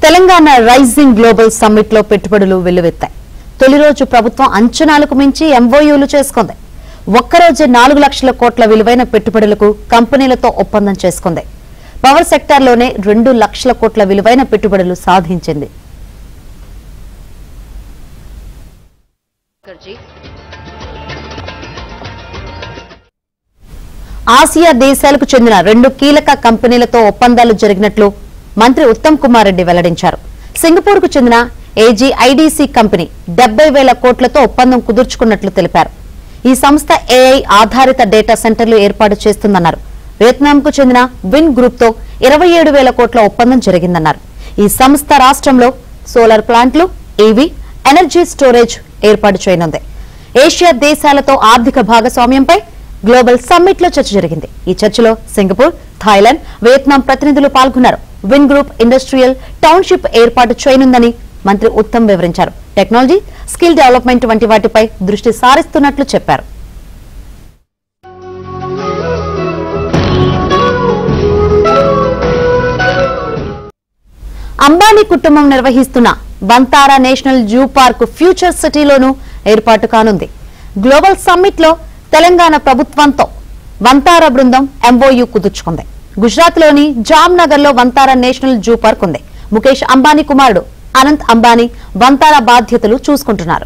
Telangana rising global summit లో పెట్టుబడులు వెల్లువెత్తాయి. తొలి రోజు ప్రభుత్వం అంచనాలకు మించి ఎంఓయూలు చేసుకుంది. ఒక్కరోజే 4 లక్షల కోట్ల విలువైన పెట్టుబడులకు కంపెనీలతో ఒప్పందం చేసుకుంది. పవర్ సెక్టార్లోనే 2 లక్షల కోట్ల విలువైన పెట్టుబడులు సాధించింది. ఆసియా దేశాలకు చెందిన 2 కీలక కంపెనీలతో ఒప్పందాలు జరిగినట్లు మంత్రి ఉత్తమ్ కుమార్ రెడ్డి వెల్లడించారు. సింగపూర్ కు చెందిన ఏజీఐడీసీ కంపెనీ 70,000 కోట్లతో ఒప్పందం కుదుర్చుకున్నట్లు తెలిపారు. ఈ సంస్థ ఏఐ ఆధారిత డేటా సెంటర్లు ఏర్పాటు చేస్తుందన్నారు. వియత్నాం కు చెందిన విన్ గ్రూప్ తో 27,000 కోట్ల ఒప్పందం జరిగిందన్నారు. ఈ సంస్థ రాష్ట్రంలో సోలార్ ప్లాంట్లు, ఈవీ, ఎనర్జీ స్టోరేజ్ ఏర్పాటు చేయనుంది. ఏషియా దేశాలతో ఆర్థిక భాగస్వామ్యంపై గ్లోబల్ సమ్మిట్ లో చర్చ జరిగింది. ఈ చర్చలో సింగపూర్, థాయిలాండ్, వియత్నాం ప్రతినిధులు పాల్గొన్నారు. విన్ గ్రూప్ ఇండస్ట్రియల్ టౌన్షిప్ ఏర్పాటు చేయనుందని మంత్రి ఉత్తమ్ వివరించారు. టెక్నాలజీ, స్కిల్ డెవలప్మెంట్ వంటి వాటిపై దృష్టి సారిస్తున్నట్లు చెప్పారు. అంబానీ కుటుంబం నిర్వహిస్తున్న బంతారా నేషనల్ జూ పార్క్ ఫ్యూచర్ సిటీలోనూ ఏర్పాటు కానుంది. గ్లోబల్ సమ్మిట్ లో తెలంగాణ ప్రభుత్వంతో వంతారా బృందం ఎంఓయూ కుదుర్చుకుంది. గుజరాత్ లోని జామ్నగర్ లో వంతారా నేషనల్ జూ పార్క్ ఉంది. ముఖేష్ అంబానీ కుమారుడు అనంత్ అంబానీ వంతారా బాధ్యతలు చూసుకుంటున్నారు.